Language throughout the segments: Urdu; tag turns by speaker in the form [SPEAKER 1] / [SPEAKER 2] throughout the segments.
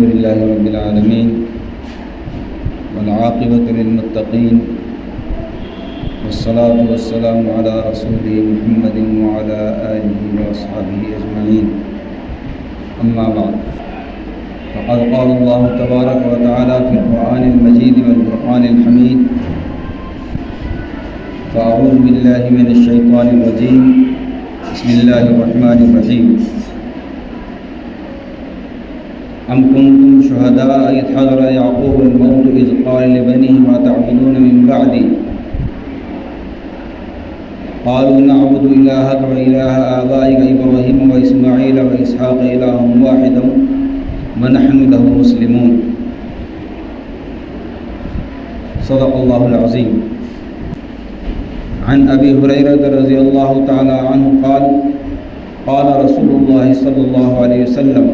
[SPEAKER 1] الحمد لله رب العالمين والعاقبة للمتقين والصلاة والسلام على رسوله محمد وعلى آله وأصحابه أجمعين. أما بعد، فقد قال الله تبارك وتعالى في القرآن المجيد والفرقان الحميد: فأعوذ بالله من الشيطان الرجيم، بسم الله الرحمن الرحيم. أم كنتم شهداء إذ حضر يعقوب الموت إذ قال لبنيه ما تعبدون من بعدي قالوا نعبد إلهك وإله آبائك إبراهيم وإسماعيل وإسحاق إلها واحدا ونحن له مسلمون. صدق الله العظيم. عن أبي هريرة رضي الله تعالى عنه قال قال رسول الله صلى الله عليه وسلم: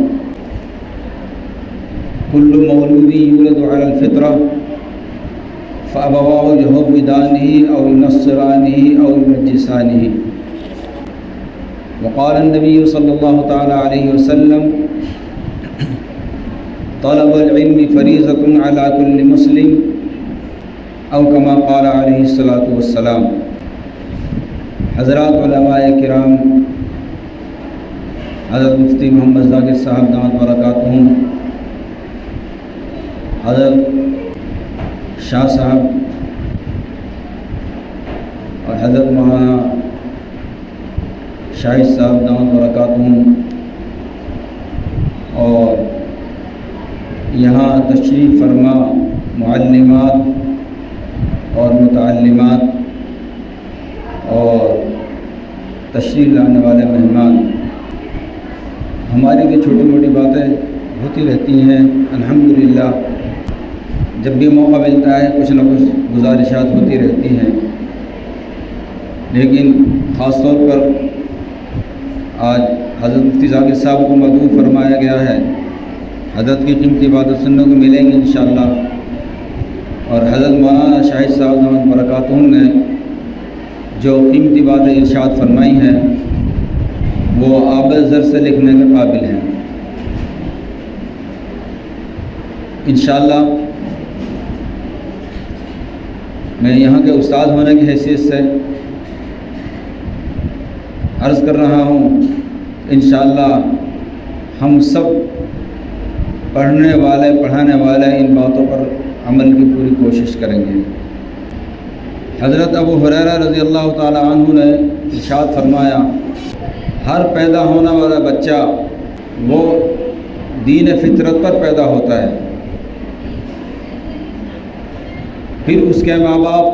[SPEAKER 1] كل مولود يولد على الفطرة فأبواه يهودانه أو ينصرانه أو يمجسانه. وقال النبي صلى الله تعالى عليه وسلم: طلب العلم فریضۃ علی کل مسلم، او کما قال علیہ الصلاۃ والسلام. حضرات علماء کرام، حضرت مفتی محمد ذاکر صاحب دامت برکاتہم، حضرت شاہ صاحب اور حضرت مولانا شاہد صاحب دامت برکاتہم، اور یہاں تشریف فرما معلمات اور متعلمات اور تشریف لانے والے مہمان، ہماری بھی چھوٹی موٹی باتیں ہوتی رہتی ہیں. الحمدللہ جب بھی موقع ملتا ہے کچھ نہ کچھ گزارشات ہوتی رہتی ہیں، لیکن خاص طور پر آج حضرت مفتی ذاکر صاحب کو مدعو فرمایا گیا ہے. حضرت کی قیمتی باتیں سننے کو ملیں گی انشاءاللہ. اور حضرت مولانا شاہد صاحب دامت برکاتہم نے جو قیمتی باتیں ارشاد فرمائی ہیں وہ آب زر سے لکھنے کے قابل ہیں. انشاءاللہ میں یہاں کے استاد ہونے کی حیثیت سے عرض کر رہا ہوں، انشاءاللہ ہم سب پڑھنے والے پڑھانے والے ان باتوں پر عمل کی پوری کوشش کریں گے. حضرت ابو ہریرہ رضی اللہ تعالی عنہ نے ارشاد فرمایا: ہر پیدا ہونے والا بچہ وہ دین فطرت پر پیدا ہوتا ہے، پھر اس کے ماں باپ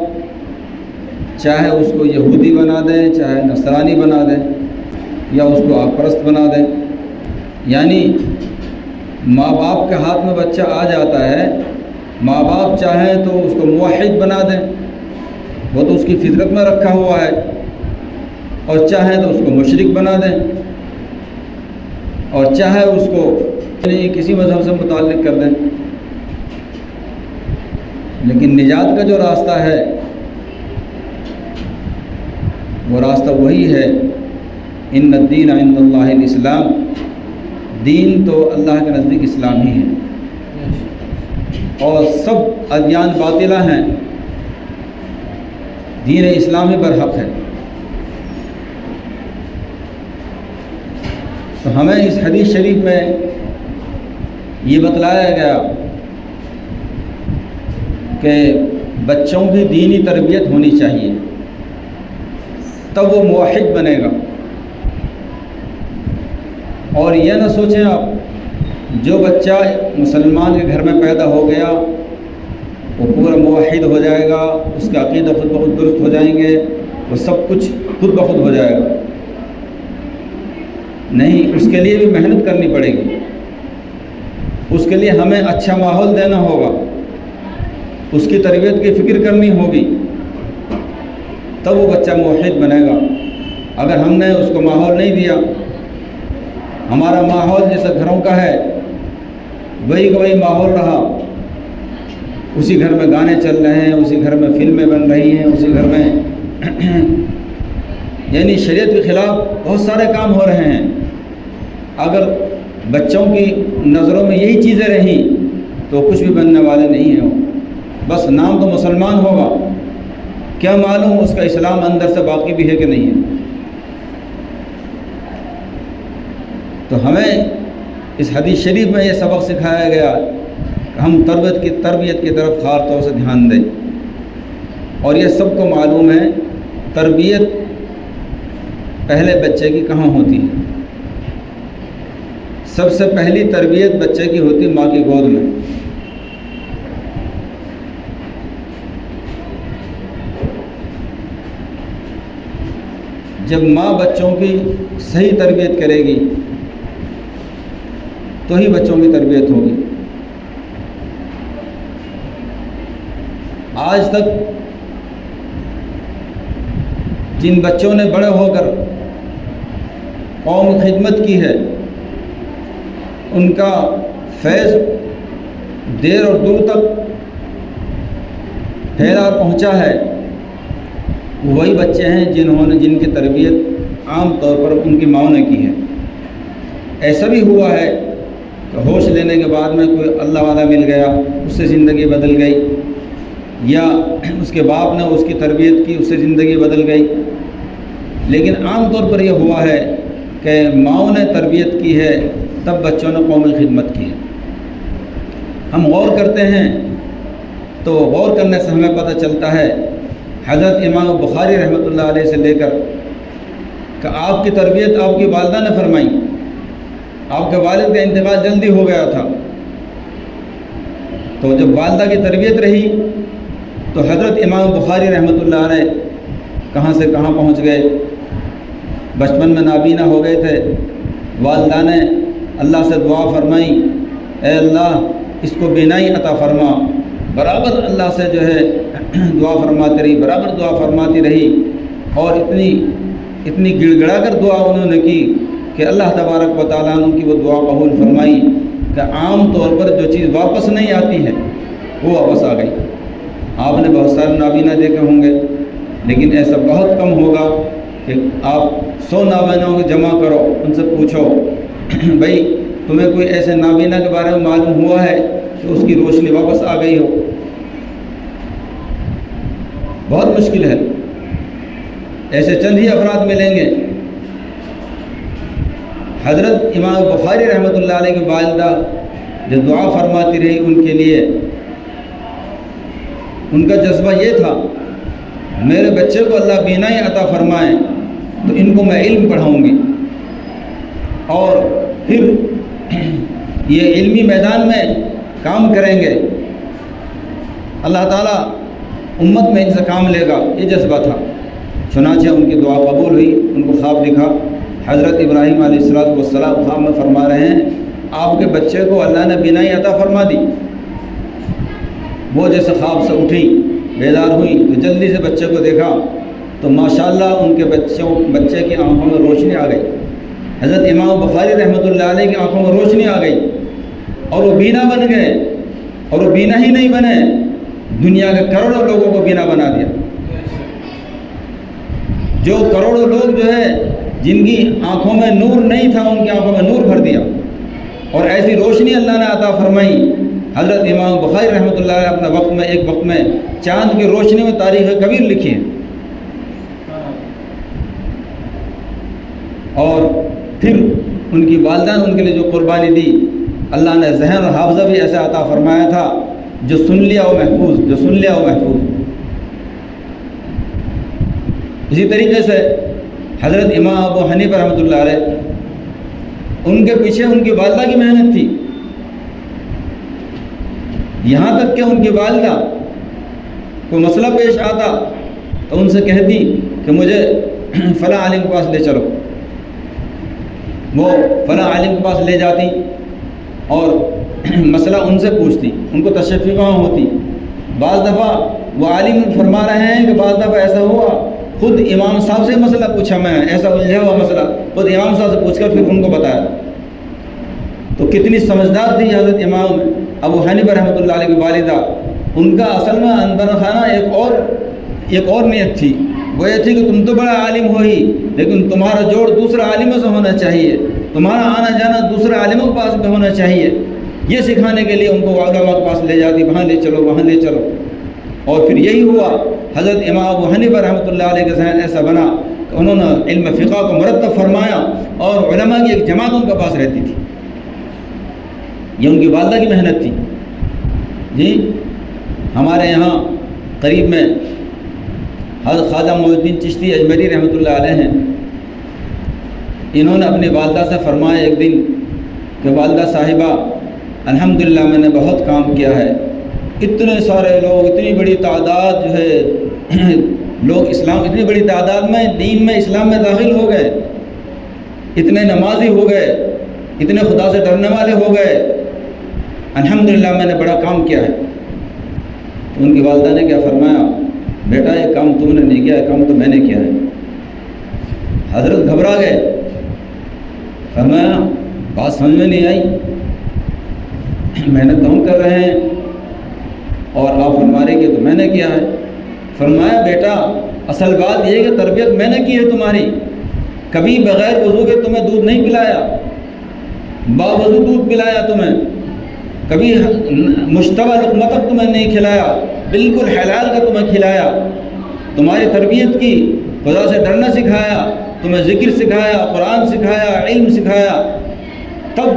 [SPEAKER 1] چاہے اس کو یہودی بنا دیں، چاہے نصرانی بنا دیں، یا اس کو آگ پرست بنا دیں. یعنی ماں باپ کے ہاتھ میں بچہ آ جاتا ہے. ماں باپ چاہیں تو اس کو موحد بنا دیں، وہ تو اس کی فطرت میں رکھا ہوا ہے، اور چاہیں تو اس کو مشرک بنا دیں، اور چاہے اس کو کسی مذہب سے متعلق کر دیں. لیکن نجات کا جو راستہ ہے وہ راستہ وہی ہے: ان الدین عند اللہ الاسلام. دین تو اللہ کے نزدیک اسلام ہی ہے، اور سب ادیان باطلہ ہیں، دین اسلام ہی برحق ہے. تو ہمیں اس حدیث شریف میں یہ بتلایا گیا کہ بچوں کی دینی تربیت ہونی چاہیے، تب وہ موحد بنے گا. اور یہ نہ سوچیں آپ جو بچہ مسلمان کے گھر میں پیدا ہو گیا وہ پورا موحد ہو جائے گا، اس کا عقیدہ خود بخود درست ہو جائیں گے، وہ سب کچھ خود بخود ہو جائے گا. نہیں، اس کے لیے بھی محنت کرنی پڑے گی. اس کے لیے ہمیں اچھا ماحول دینا ہوگا، اس کی تربیت کی فکر کرنی ہوگی، تب وہ بچہ موحد بنے گا. اگر ہم نے اس کو ماحول نہیں دیا، ہمارا ماحول جیسا گھروں کا ہے وہی کا وہی ماحول رہا، اسی گھر میں گانے چل رہے ہیں، اسی گھر میں فلمیں بن رہی ہیں، اسی گھر میں یعنی شریعت کے خلاف بہت سارے کام ہو رہے ہیں. اگر بچوں کی نظروں میں یہی چیزیں رہیں تو کچھ بھی بننے والے نہیں ہیں، وہ بس نام تو مسلمان ہوگا، کیا معلوم اس کا اسلام اندر سے باقی بھی ہے کہ نہیں ہے۔ تو ہمیں اس حدیث شریف میں یہ سبق سکھایا گیا کہ ہم تربیت کی طرف خاص طور سے دھیان دیں، اور یہ سب کو معلوم ہے تربیت پہلے بچے کی کہاں ہوتی ہے۔ سب سے پہلی تربیت بچے کی ہوتی ماں کی گود میں۔ جب ماں بچوں کی صحیح تربیت کرے گی تو ہی بچوں کی تربیت ہوگی۔ آج تک جن بچوں نے بڑے ہو کر قوم کی خدمت کی ہے، ان کا فیض دیر اور دور تک پھیلا اور پہنچا ہے، وہی بچے ہیں جن کی تربیت عام طور پر ان کی ماں نے کی ہے۔ ایسا بھی ہوا ہے کہ ہوش لینے کے بعد میں کوئی اللہ والا مل گیا، اس سے زندگی بدل گئی، یا اس کے باپ نے اس کی تربیت کی، اس سے زندگی بدل گئی، لیکن عام طور پر یہ ہوا ہے کہ ماؤں نے تربیت کی ہے تب بچوں نے قومی خدمت کی ہے۔ ہم غور کرتے ہیں تو غور کرنے سے ہمیں پتہ چلتا ہے حضرت امام بخاری رحمۃ اللہ علیہ سے لے کر کہ آپ کی تربیت آپ کی والدہ نے فرمائی۔ آپ کے والد کا انتقال جلدی ہو گیا تھا، تو جب والدہ کی تربیت رہی تو حضرت امام بخاری رحمۃ اللہ علیہ کہاں سے کہاں پہنچ گئے۔ بچپن میں نابینا ہو گئے تھے، والدہ نے اللہ سے دعا فرمائی، اے اللہ اس کو بینائی عطا فرما، برابر اللہ سے جو ہے دعا فرماتی رہی، برابر دعا فرماتی رہی، اور اتنی گڑ گڑا کر دعا انہوں نے کی کہ اللہ تبارک و تعالیٰ نے ان کی وہ دعا قبول فرمائی کہ عام طور پر جو چیز واپس نہیں آتی ہے وہ واپس آ گئی۔ آپ نے بہت سارے نابینا دیکھے ہوں گے، لیکن ایسا بہت کم ہوگا کہ آپ 100 نابیناؤں کو جمع کرو، ان سے پوچھو بھائی تمہیں کوئی ایسے نابینا کے بارے میں معلوم ہوا ہے کہ اس کی روشنی واپس آ گئی ہو؟ بہت مشکل ہے، ایسے چند ہی افراد ملیں گے۔ حضرت امام بخاری رحمۃ اللہ علیہ کی والدہ جو دعا فرماتی رہی ان کے لیے، ان کا جذبہ یہ تھا میرے بچے کو اللہ بینائی عطا فرمائے تو ان کو میں علم پڑھاؤں گی، اور پھر یہ علمی میدان میں کام کریں گے، اللہ تعالیٰ امت میں ان سے کام لے گا، یہ جذبہ تھا۔ چنانچہ ان کی دعا قبول ہوئی، ان کو خواب دکھا۔ حضرت ابراہیم علیہ السلام خواب میں فرما رہے ہیں آپ کے بچے کو اللہ نے بینائی عطا فرما دی۔ وہ جیسے خواب سے اٹھیں، بیدار ہوئیں تو جلدی سے بچے کو دیکھا تو ماشاءاللہ ان کے بچے کی آنکھوں میں روشنی آ گئی۔ حضرت امام بخاری رحمۃ اللہ علیہ کی آنکھوں میں روشنی آ گئی اور وہ بینا بن گئے، اور وہ بینا ہی نہیں بنے، دنیا کے کروڑوں لوگوں کو بینا بنا دیا۔ جو کروڑوں لوگ جو ہے جن کی آنکھوں میں نور نہیں تھا، ان کی آنکھوں میں نور بھر دیا، اور ایسی روشنی اللہ نے عطا فرمائی۔ حضرت امام بخاری رحمۃ اللہ علیہ اپنے وقت میں ایک وقت میں چاند کی روشنی میں تاریخ کبیر لکھی ہے، اور پھر ان کی والدہ نے ان کے لیے جو قربانی دی، اللہ نے ذہن اور حافظہ بھی ایسا عطا فرمایا تھا جو سن لیا وہ محفوظ۔ اسی طریقے سے حضرت امام ابو حنیفہ رحمۃ اللہ علیہ، ان کے پیچھے ان کی والدہ کی محنت تھی، یہاں تک کہ ان کی والدہ کوئی مسئلہ پیش آتا تو ان سے کہتی کہ مجھے فلاں عالم کے پاس لے چلو، وہ فلاں عالم کے پاس لے جاتی اور مسئلہ ان سے پوچھتی، ان کو تشفی کہاں ہوتی۔ بعض دفعہ وہ عالم فرما رہے ہیں کہ بعض دفعہ ایسا ہوا خود امام صاحب سے مسئلہ پوچھا، میں ایسا الجھا ہوا مسئلہ خود امام صاحب سے پوچھ کر پھر ان کو بتایا۔ تو کتنی سمجھدار تھی حضرت امام ابو حنیفہ رحمۃ اللہ علیہ کی والدہ۔ ان کا اصل میں اندر خانہ ایک اور نیت تھی، وہ یہ تھی کہ تم تو بڑا عالم ہو ہی، لیکن تمہارا جوڑ دوسرا عالموں سے ہونا چاہیے، تمہارا آنا جانا دوسرے عالموں کے پاس بھی ہونا چاہیے، یہ سکھانے کے لیے ان کو علماء کے پاس لے جاتی، وہاں لے چلو وہاں لے چلو۔ اور پھر یہی ہوا، حضرت امام ابو حنیفہ رحمۃ اللہ علیہ کا ذہن ایسا بنا کہ انہوں نے علم فقہ کو مرتب فرمایا، اور علماء کی ایک جماعت ان کے پاس رہتی تھی، یہ ان کی والدہ کی محنت تھی۔ جی ہمارے یہاں قریب میں حضرت خواجہ معین الدین چشتی اجمیری رحمۃ اللہ علیہ ہیں، انہوں نے اپنی والدہ سے فرمایا ایک دن کہ والدہ صاحبہ الحمدللہ میں نے بہت کام کیا ہے، اتنے سارے لوگ، اتنی بڑی تعداد جو ہے لوگ اسلام، اتنی بڑی تعداد میں دین میں اسلام میں داخل ہو گئے، اتنے نمازی ہو گئے، اتنے خدا سے ڈرنے والے ہو گئے، الحمدللہ میں نے بڑا کام کیا ہے۔ تو ان کی والدہ نے کیا فرمایا، بیٹا یہ کام تم نے نہیں کیا ہے، کام تو میں نے کیا ہے۔ حضرت گھبرا گئے، فرمایا بات سمجھ میں نہیں آئی، محنت تو ہم کر رہے ہیں اور آپ فرما رہے کہ تو میں نے کیا ہے۔ فرمایا بیٹا اصل بات یہ ہے کہ تربیت میں نے کی ہے تمہاری، کبھی بغیر وضو کے تمہیں دودھ نہیں پلایا، باوضو دودھ پلایا تمہیں، کبھی مشتبہ لقمہ تک تمہیں نہیں کھلایا، بالکل حلال کا تمہیں کھلایا، تمہاری تربیت کی، خدا سے ڈرنا سکھایا، تمہیں ذکر سکھایا، قرآن سکھایا، علم سکھایا، تب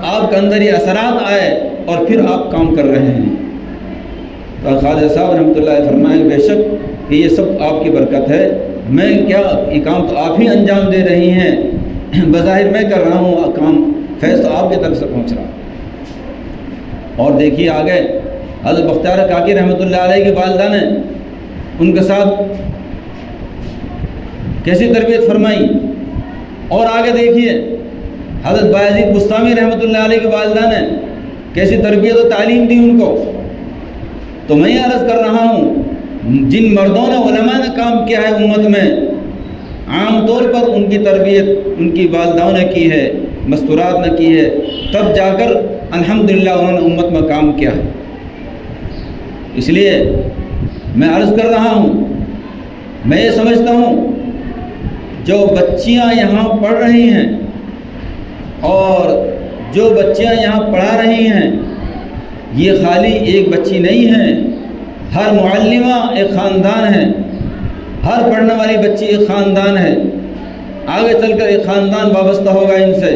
[SPEAKER 1] آپ کے اندر یہ اثرات آئے اور پھر آپ کام کر رہے ہیں۔ تو خواجہ صاحب رحمۃ اللہ فرمائیں بے شک کہ یہ سب آپ کی برکت ہے، میں کیا یہ کام تو آپ ہی انجام دے رہی ہیں، بظاہر میں کر رہا ہوں کام، فیض تو آپ کی طرف سے پہنچ رہا۔ اور دیکھیے آگے حضرت بختیار کاکی رحمۃ اللہ علیہ کی والدہ نے ان کے ساتھ کیسی تربیت فرمائی، اور آگے دیکھیے حضرت بایزید بستامی رحمۃ اللہ علیہ کی والدہ نے کیسی تربیت و تعلیم دی ان کو۔ تو میں یہ عرض کر رہا ہوں جن مردوں نے علماء نے کام کیا ہے امت میں، عام طور پر ان کی تربیت ان کی والداؤں نے کی ہے، مستورات نے کی ہے، تب جا کر الحمدللہ انہوں نے امت میں کام کیا ہے۔ اس لیے میں عرض کر رہا ہوں، میں یہ سمجھتا ہوں جو بچیاں یہاں پڑھ رہی ہیں اور جو بچیاں یہاں پڑھا رہی ہیں، یہ خالی ایک بچی نہیں ہے، ہر معلمہ ایک خاندان ہے، ہر پڑھنے والی بچی ایک خاندان ہے، آگے چل کر ایک خاندان وابستہ ہوگا ان سے۔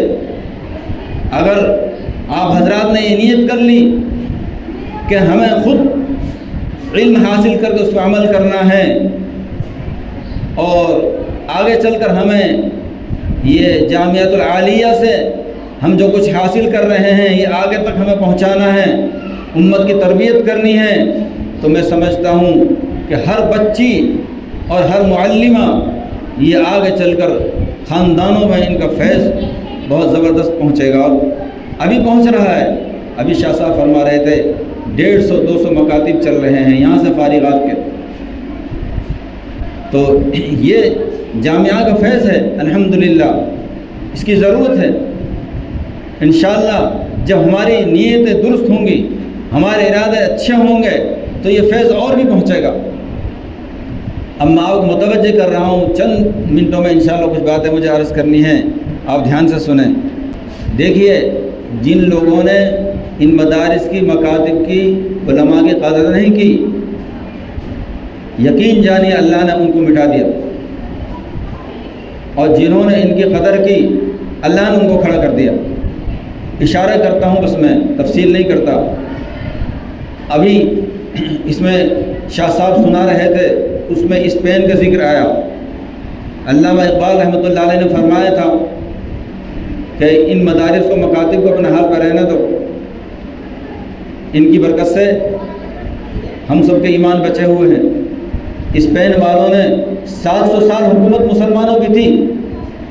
[SPEAKER 1] اگر آپ حضرات نے یہ نیت کر لی کہ ہمیں خود علم حاصل کر کے اس پر عمل کرنا ہے اور آگے چل کر ہمیں یہ جامعۃ العالیہ سے ہم جو کچھ حاصل کر رہے ہیں یہ آگے تک ہمیں پہنچانا ہے، امت کی تربیت کرنی ہے، تو میں سمجھتا ہوں کہ ہر بچی اور ہر معلمہ یہ آگے چل کر خاندانوں میں ان کا فیض بہت زبردست پہنچے گا، ابھی پہنچ رہا ہے۔ ابھی شاہ صاحب فرما رہے تھے 150-200 مکاتب چل رہے ہیں یہاں سے فارغات کے، تو یہ جامعہ کا فیض ہے الحمدللہ، اس کی ضرورت ہے۔ انشاءاللہ جب ہماری نیتیں درست ہوں گی، ہمارے ارادے اچھے ہوں گے تو یہ فیض اور بھی پہنچے گا۔ اب میں آپ کو متوجہ کر رہا ہوں، چند منٹوں میں انشاءاللہ کچھ باتیں مجھے عرض کرنی ہیں، آپ دھیان سے سنیں۔ دیکھیے جن لوگوں نے ان مدارس کی، مکاتب کی، علماء کی قدر نہیں کی، یقین جانیے اللہ نے ان کو مٹا دیا، اور جنہوں نے ان کی قدر کی اللہ نے ان کو کھڑا کر دیا۔ اشارہ کرتا ہوں بس، میں تفصیل نہیں کرتا۔ ابھی اس میں شاہ صاحب سنا رہے تھے، اس میں اسپین کا ذکر آیا۔ علامہ اقبال رحمۃ اللہ علیہ نے فرمایا تھا کہ ان مدارس کو، مکاتب کو اپنے حال پر رہنے دو، ان کی برکت سے ہم سب کے ایمان بچے ہوئے ہیں۔ اسپین والوں نے 700 سال حکومت مسلمانوں کی تھی،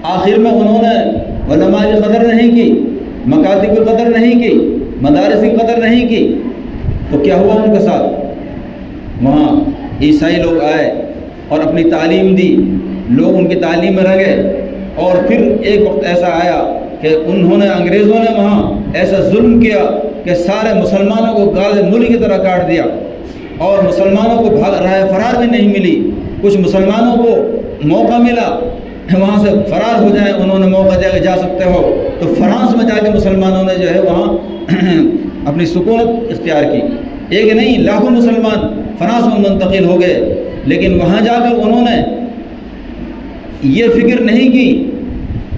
[SPEAKER 1] آخر میں انہوں نے علماء کی قدر نہیں کی، مکاتب کی قدر نہیں کی، مدارس کی قدر نہیں کی، تو کیا ہوا ان کے ساتھ؟ وہاں عیسائی لوگ آئے اور اپنی تعلیم دی، لوگ ان کی تعلیم میں رہ گئے، اور پھر ایک وقت ایسا آیا کہ انہوں نے، انگریزوں نے وہاں ایسا ظلم کیا کہ سارے مسلمانوں کو گاز مولی کی طرح کاٹ دیا، اور مسلمانوں کو راہ فرار بھی نہیں ملی۔ کچھ مسلمانوں کو موقع ملا وہاں سے فرار ہو جائیں، انہوں نے موقع دیا کہ جا سکتے ہو، تو فرانس میں جا کے مسلمانوں نے جو ہے وہاں اپنی سکونت اختیار کی. ایک نہیں لاکھوں مسلمان فرانس میں منتقل ہو گئے، لیکن وہاں جا کر انہوں نے یہ فکر نہیں کی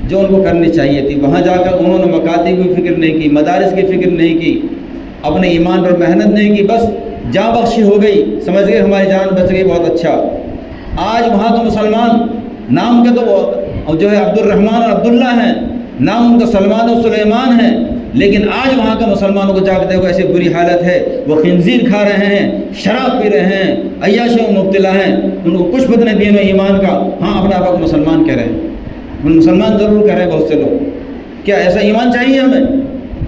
[SPEAKER 1] جو ان کو کرنی چاہیے تھی. وہاں جا کر انہوں نے مکاتب کی فکر نہیں کی، مدارس کی فکر نہیں کی، اپنے ایمان پر محنت نہیں کی، بس جاں بخشی ہو گئی، سمجھ گئے ہماری جان بچ گئی، بہت اچھا. آج وہاں کا مسلمان نام کے تو جو ہے عبد الرحمن اور عبداللہ ہیں، نام ان کا سلمان اور سلیمان ہے، لیکن آج وہاں کے مسلمانوں کو جا کے دیکھو ایسی بری حالت ہے، وہ خنزیر کھا رہے ہیں، شراب پی رہے ہیں، عیاشیوں میں مبتلا ہیں. ان کو کچھ پتہ نہیں دین و ایمان کا. ہاں اپنے آپ کو مسلمان کہہ رہے ہیں، مسلمان ضرور کہہ رہے ہیں بہت سے لوگ. کیا ایسا ایمان چاہیے ہمیں؟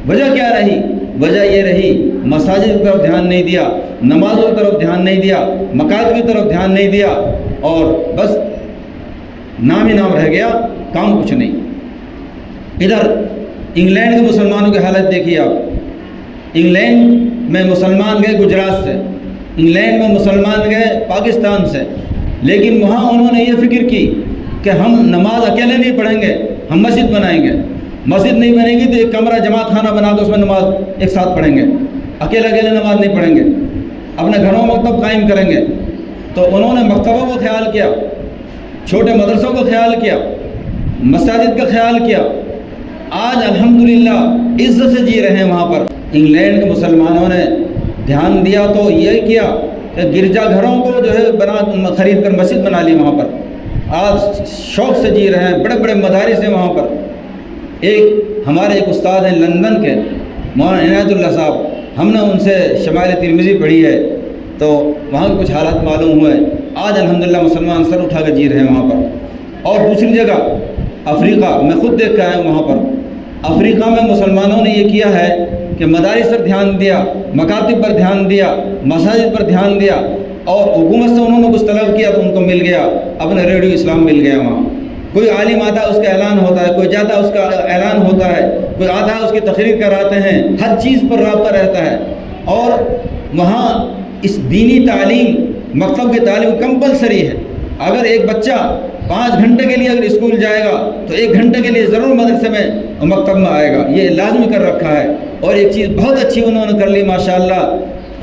[SPEAKER 1] وجہ کیا رہی؟ وجہ یہ رہی مساجد کی طرف دھیان نہیں دیا، نمازوں کی طرف دھیان نہیں دیا، مکاتب کی طرف دھیان نہیں دیا، اور بس نام ہی نام رہ گیا، کام کچھ نہیں. ادھر انگلینڈ کے مسلمانوں کی حالت دیکھیے آپ. انگلینڈ میں مسلمان گئے گجرات سے، انگلینڈ میں مسلمان گئے پاکستان سے، لیکن وہاں انہوں نے یہ فکر کی کہ ہم نماز اکیلے نہیں پڑھیں گے، ہم مسجد بنائیں گے. مسجد نہیں بنے گی تو ایک کمرہ جماعت خانہ بنا کے اس میں نماز ایک ساتھ پڑھیں گے، اکیلے اکیلے نماز نہیں پڑھیں گے، اپنے گھروں میں مکتب قائم کریں گے. تو انہوں نے مکتبوں کا خیال کیا، چھوٹے مدرسوں کا خیال کیا، مساجد کا خیال کیا. آج الحمدللہ عزت سے جی رہے ہیں وہاں پر. انگلینڈ کے مسلمانوں نے دھیان دیا تو یہ کیا کہ گرجا گھروں کو جو ہے خرید کر مسجد بنا لی وہاں پر. آج شوق سے جی رہے ہیں، بڑے بڑے مدارس ہیں وہاں پر. ہمارے ایک استاد ہیں لندن کے، مولانا عنایت اللہ صاحب، ہم نے ان سے شمائل ترمذی پڑھی ہے تو وہاں کے کچھ حالات معلوم ہوئے. آج الحمدللہ مسلمان سر اٹھا کر جی رہے ہیں وہاں پر. اور دوسری جگہ افریقہ، میں خود دیکھ کے آیا ہوں وہاں پر. افریقہ میں مسلمانوں نے یہ کیا ہے کہ مدارس پر دھیان دیا، مکاتب پر دھیان دیا، مساجد پر دھیان دیا، اور حکومت سے انہوں نے کچھ طلب کیا تو ان کو مل گیا، اپنے ریڈیو اسلام مل گیا. وہاں کوئی عالم آتا ہے اس کا اعلان ہوتا ہے، کوئی جاتا ہے اس کا اعلان ہوتا ہے، کوئی آتا ہے اس کی تقریر کراتے ہیں، ہر چیز پر رابطہ رہتا ہے. اور وہاں اس دینی تعلیم، مکتب کی تعلیم کمپلسری ہے. اگر ایک بچہ 5 گھنٹے کے لیے اگر اسکول جائے گا تو 1 گھنٹے کے لیے ضرور مدرسے میں مکتب میں آئے گا، یہ لازمی کر رکھا ہے. اور ایک چیز بہت اچھی انہوں نے کر لی ماشاءاللہ،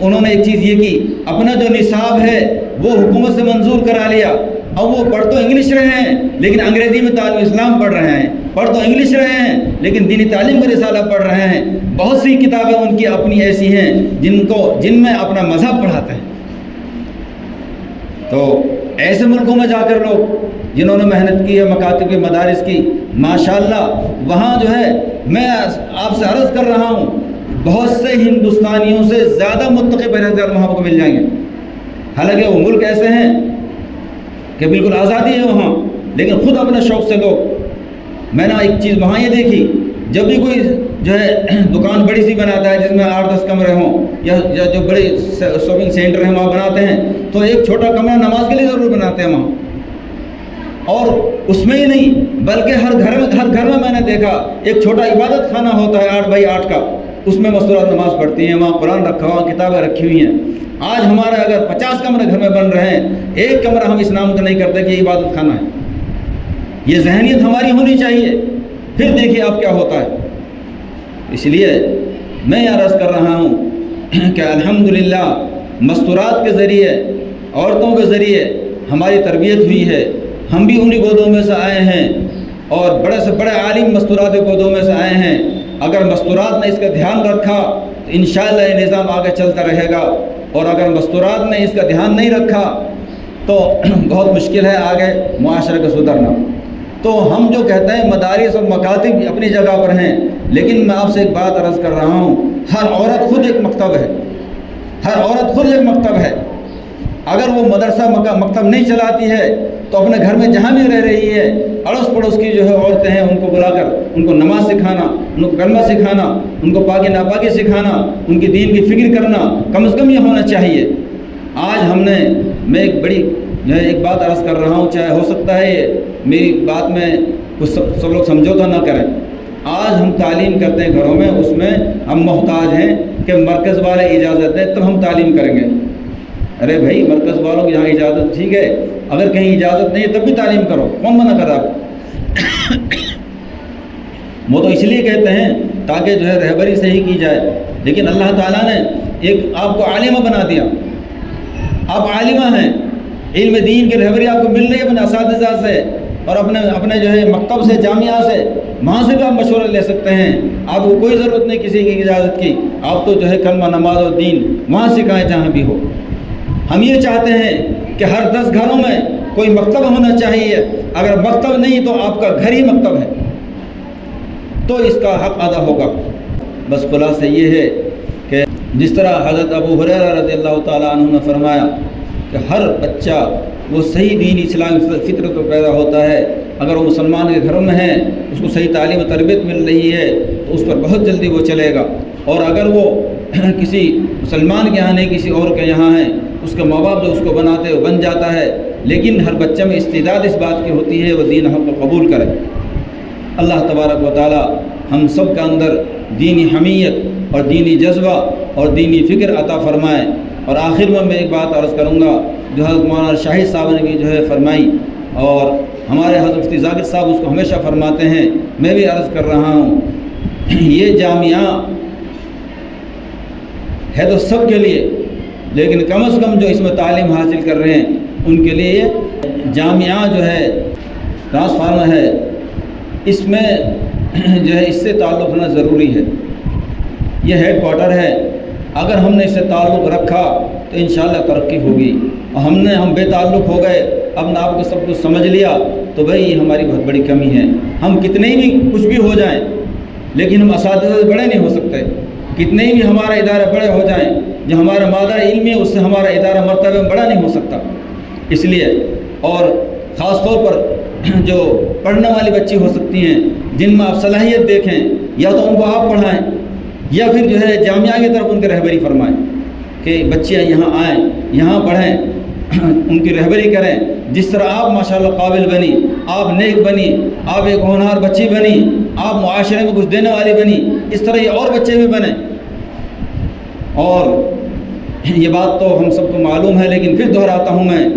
[SPEAKER 1] انہوں نے ایک چیز یہ کی، اپنا جو نصاب ہے وہ حکومت سے منظور کرا لیا. اب وہ پڑھ تو انگلش رہے ہیں لیکن انگریزی میں تعلیم اسلام پڑھ رہے ہیں، پڑھ تو انگلش رہے ہیں لیکن دینی تعلیم کا رسالہ پڑھ رہے ہیں. بہت سی کتابیں ان کی اپنی ایسی ہیں جن میں اپنا مذہب پڑھاتے ہیں. تو ایسے ملکوں میں جا کر لوگ جنہوں نے محنت کی ہے، مکاتب کی، مدارس کی، ماشاءاللہ وہاں جو ہے میں آپ سے عرض کر رہا ہوں بہت سے ہندوستانیوں سے زیادہ متقی پرہیزگار وہاں کو مل جائیں گے. حالانکہ وہ ملک ایسے ہیں کہ بالکل آزادی ہے وہاں، لیکن خود اپنے شوق سے لوگ. میں نے ایک چیز وہاں یہ دیکھی، جب بھی کوئی جو ہے دکان بڑی سی بناتا ہے جس میں 8-10 کمرے ہوں، یا جو بڑے شاپنگ سینٹر ہیں وہاں بناتے ہیں تو ایک چھوٹا کمرہ نماز کے لیے ضرور بناتے ہیں وہاں. اور اس میں ہی نہیں بلکہ ہر گھر میں میں نے دیکھا ایک چھوٹا عبادت خانہ ہوتا ہے 8x8 کا، اس میں مستورات نماز پڑھتی ہیں، وہاں قرآن رکھا ہوا، کتابیں رکھی ہوئی ہیں. آج ہمارے اگر 50 کمرے گھر میں بن رہے ہیں، ایک کمرہ ہم اس نام کا نہیں کرتے کہ یہ عبادت خانہ ہے. یہ ذہنیت ہماری ہونی چاہیے. پھر دیکھیے آپ کیا ہوتا ہے. اس لیے میں عرض کر رہا ہوں کہ الحمدللہ مستورات کے ذریعے، عورتوں کے ذریعے ہماری تربیت ہوئی ہے. ہم بھی انہی گودوں میں سے آئے ہیں اور بڑے سے بڑے عالم مستورات گودوں میں سے آئے ہیں. اگر مستورات نے اس کا دھیان رکھا تو انشاءاللہ یہ نظام آگے چلتا رہے گا، اور اگر مستورات نے اس کا دھیان نہیں رکھا تو بہت مشکل ہے آگے معاشرے کا سدھرنا. تو ہم جو کہتے ہیں مدارس اور مکاتب اپنی جگہ پر ہیں، لیکن میں آپ سے ایک بات عرض کر رہا ہوں، ہر عورت خود ایک مکتب ہے. ہر عورت خود ایک مکتب ہے. اگر وہ مدرسہ مکتب نہیں چلاتی ہے تو اپنے گھر میں جہاں بھی رہ رہی ہے، اڑوس پڑوس کی جو ہے عورتیں ہیں ان کو بلا کر ان کو نماز سکھانا، ان کو کلمہ سکھانا، ان کو پاکی ناپاکی سکھانا، ان کی دین کی فکر کرنا کم از کم یہ ہونا چاہیے. آج میں ایک بات عرض کر رہا ہوں، چاہے ہو سکتا ہے یہ میری بات میں کچھ سب لوگ سمجھوتا نہ کریں. آج ہم تعلیم کرتے ہیں گھروں میں، اس میں ہم محتاج ہیں کہ مرکز والے اجازت دیں تب ہم تعلیم کریں گے. ارے بھائی مرکز والوں کی یہاں اجازت ٹھیک ہے، اگر کہیں اجازت نہیں ہے تب بھی تعلیم کرو، کون منع کر رہا ہے؟ وہ تو اس لیے کہتے ہیں تاکہ جو ہے رہبری صحیح کی جائے، لیکن اللہ تعالیٰ نے ایک آپ کو عالمہ بنا دیا، آپ عالمہ ہیں، علم دین کی رہبری آپ کو مل رہی ہے اپنے اساتذہ سے اور اپنے جو ہے مکتب سے، جامعہ سے، وہاں سے بھی آپ مشورہ لے سکتے ہیں، آپ کو کوئی ضرورت نہیں کسی کی اجازت کی، آپ تو جو ہے کلمہ نماز اور دین وہاں سکھائیں جہاں بھی ہو۔ ہم یہ چاہتے ہیں کہ ہر 10 گھروں میں کوئی مکتب ہونا چاہیے، اگر مکتب نہیں تو آپ کا گھر ہی مکتب ہے، تو اس کا حق ادا ہوگا۔ بس خلاصہ یہ ہے کہ جس طرح حضرت ابو ہریرہ رضی اللہ تعالیٰ عنہ نے فرمایا کہ ہر بچہ وہ صحیح دین اسلام فطرت پر پیدا ہوتا ہے، اگر وہ مسلمان کے گھروں میں ہے، اس کو صحیح تعلیم و تربیت مل رہی ہے تو اس پر بہت جلدی وہ چلے گا، اور اگر وہ کسی مسلمان کے یہاں نہیں کسی اور کے یہاں ہے، اس کے ماں باپ جو اس کو بناتے وہ بن جاتا ہے، لیکن ہر بچہ میں استعداد اس بات کی ہوتی ہے وہ دین حق کو قبول کرے۔ اللہ تبارک و تعالی ہم سب کے اندر دینی حمیت اور دینی جذبہ اور دینی فکر عطا فرمائے۔ اور آخر میں ایک بات عرض کروں گا جو حضرت مولانا شاہد صاحب نے بھی جو ہے فرمائی، اور ہمارے حضرت مفتی ذاکر صاحب اس کو ہمیشہ فرماتے ہیں، میں بھی عرض کر رہا ہوں، یہ جامعہ ہے تو سب کے لیے، لیکن کم از کم جو اس میں تعلیم حاصل کر رہے ہیں ان کے لیے یہ جامعہ جو ہے ٹرانسفارمر ہے، اس میں جو ہے اس سے تعلق ہونا ضروری ہے، یہ ہیڈ کوارٹر ہے، اگر ہم نے اس سے تعلق رکھا تو انشاءاللہ ترقی ہوگی، اور ہم بے تعلق ہو گئے، اپنے آپ کو سب کچھ سمجھ لیا تو بھائی یہ ہماری بہت بڑی کمی ہے۔ ہم کتنے ہی بھی کچھ بھی ہو جائیں لیکن ہم اساتذہ سے بڑے نہیں ہو سکتے، کتنے ہی بھی ہمارا ادارہ بڑے ہو جائیں، جو ہمارا مادہ علمی ہے اس سے ہمارا ادارہ مرتبہ میں بڑا نہیں ہو سکتا۔ اس لیے اور خاص طور پر جو پڑھنے والی بچی ہو سکتی ہیں جن میں آپ صلاحیت دیکھیں، یا تو ان کو آپ پڑھائیں یا پھر جو ہے جامعہ کی طرف ان کی رہبری فرمائیں کہ بچیاں یہاں آئیں، یہاں پڑھیں، ان کی رہبری کریں۔ جس طرح آپ ماشاءاللہ قابل بنی، آپ نیک بنی، آپ ایک ہونہار بچی بنی، آپ معاشرے میں کچھ دینے والی بنی، اس طرح یہ اور بچے بھی بنیں۔ اور یہ بات تو ہم سب کو معلوم ہے، لیکن پھر دہراتا ہوں میں،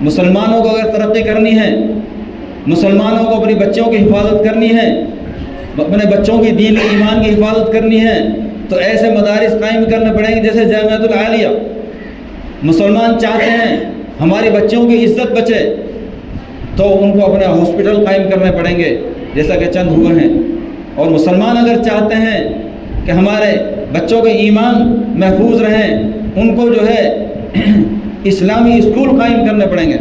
[SPEAKER 1] مسلمانوں کو اگر ترقی کرنی ہے، مسلمانوں کو اپنی بچوں کی حفاظت کرنی ہے، اپنے بچوں کی دین و ایمان کی حفاظت کرنی ہے، تو ایسے مدارس قائم کرنے پڑیں گے جیسے جامعۃ العالیہ۔ مسلمان چاہتے ہیں ہماری بچوں کی عزت بچے تو ان کو اپنے ہاسپٹل قائم کرنے پڑیں گے جیسا کہ چند ہوئے ہیں، اور مسلمان اگر چاہتے ہیں کہ ہمارے بچوں کے ایمان محفوظ رہیں، ان کو جو ہے اسلامی اسکول قائم کرنے پڑیں گے۔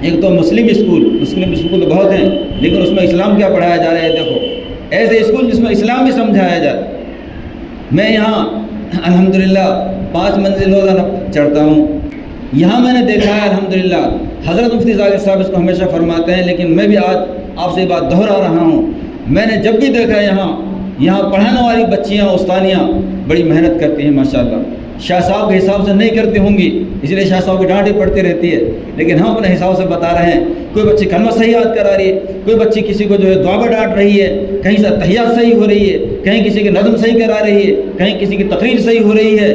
[SPEAKER 1] ایک تو مسلم اسکول تو بہت ہیں، لیکن اس میں اسلام کیا پڑھایا جا رہا ہے، دیکھو ایسے اسکول جس میں اسلام بھی سمجھایا جائے۔ میں یہاں الحمدللہ 5 منزل روزانہ چڑھتا ہوں، یہاں میں نے دیکھا ہے الحمدللہ، حضرت مفتی ذاکر صاحب اس کو ہمیشہ فرماتے ہیں، لیکن میں بھی آج آپ سے یہ بات دہرا رہا ہوں، میں نے جب بھی دیکھا یہاں پڑھانے والی بچیاں استانیاں بڑی محنت کرتی ہیں ماشاءاللہ، شاہ صاحب کے حساب سے نہیں کرتی ہوں گی اس لیے شاہ صاحب کی ڈانٹ ہی پڑتی رہتی ہے، لیکن ہم اپنے حساب سے بتا رہے ہیں۔ کوئی بچی کلمہ صحیح یاد کرا رہی ہے، کوئی بچی کسی کو جو ہے دعا ڈانٹ رہی ہے، کہیں سے تحیات صحیح ہو رہی ہے، کہیں کسی کی نظم صحیح کرا رہی ہے، کہیں کسی کی تقریر صحیح ہو رہی ہے۔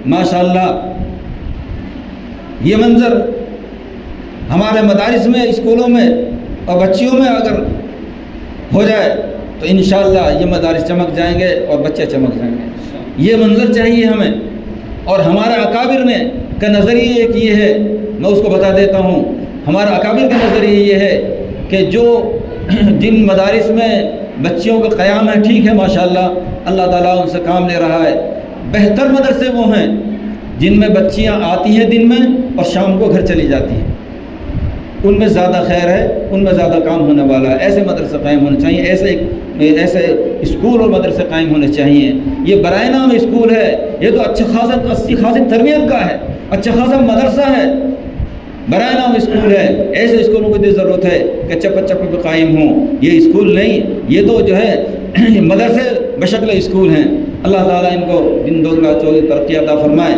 [SPEAKER 1] ماشاءاللہ یہ منظر ہمارے مدارس میں، اسکولوں میں اور بچیوں میں اگر ہو جائے تو انشاءاللہ یہ مدارس چمک جائیں گے اور بچے چمک جائیں گے۔ یہ منظر چاہیے ہمیں، اور ہمارے اکابر نے کا نظریہ ایک یہ ہے، میں اس کو بتا دیتا ہوں، ہمارا اکابر کا نظریہ یہ ہے کہ جو جن مدارس میں بچیوں کا قیام ہے ٹھیک ہے ماشاءاللہ، اللہ تعالیٰ ان سے کام لے رہا ہے، بہتر مدرسے وہ ہیں جن میں بچیاں آتی ہیں دن میں اور شام کو گھر چلی جاتی ہیں، ان میں زیادہ خیر ہے، ان میں زیادہ کام ہونے والا ہے۔ ایسے مدرسے قائم ہونے چاہیے، ایسے اسکول اور مدرسے قائم ہونے چاہیے۔ یہ برائے نام اسکول ہے، یہ تو اچھی خاصی تربیت کا ہے، اچھا خاصا مدرسہ ہے، برائے نام اسکول ہے۔ ایسے اسکولوں کی ضرورت ہے کہ چپے چپے پہ قائم ہوں، یہ اسکول نہیں، یہ تو جو ہے مدرسے بشکل اسکول ہیں۔ اللہ تعالیٰ ان کو ان 2024 ترقی عطا فرمائے۔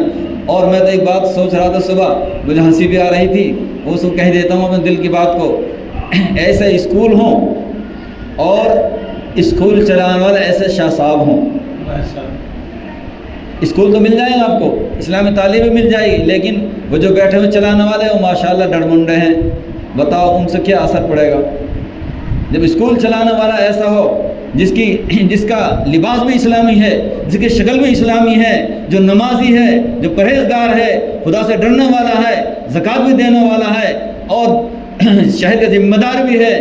[SPEAKER 1] اور میں تو ایک بات سوچ رہا تھا صبح، مجھے ہنسی بھی آ رہی تھی، اس کو کہہ دیتا ہوں اپنے دل کی بات کو، ایسے اسکول ہوں اور اسکول چلانے والے ایسے شاہ صاحب ہوں، اسکول تو مل جائیں گے آپ کو، اسلامی تعلیم بھی مل جائے گی، لیکن وہ جو بیٹھے ہوئے چلانے والے وہ ماشاءاللہ ڈڑمنڈے ہیں، بتاؤ ان سے کیا اثر پڑے گا؟ جب اسکول چلانے والا ایسا ہو جس کا لباس بھی اسلامی ہے، جس کی شکل بھی اسلامی ہے، جو نمازی ہے، جو پرہیزگار ہے، خدا سے ڈرنے والا ہے، زکوٰۃ بھی دینے والا ہے اور شہر کا ذمہ دار بھی ہے،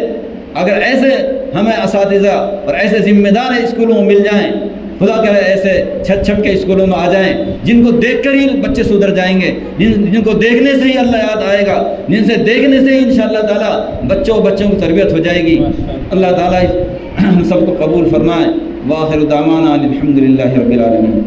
[SPEAKER 1] اگر ایسے ہمیں اساتذہ اور ایسے ذمہ دار اسکولوں میں مل جائیں، خدا کرے ایسے چھت چھت کے اسکولوں میں آ جائیں جن کو دیکھ کر ہی بچے سدھر جائیں گے، جن کو دیکھنے سے ہی اللہ یاد آئے گا، جن سے دیکھنے سے ہی انشاءاللہ تعالیٰ بچوں کی تربیت ہو جائے گی۔ اللہ تعالیٰ ہم سب کو قبول فرمائے۔ وآخر دعوانا الحمدللہ رب العالمین۔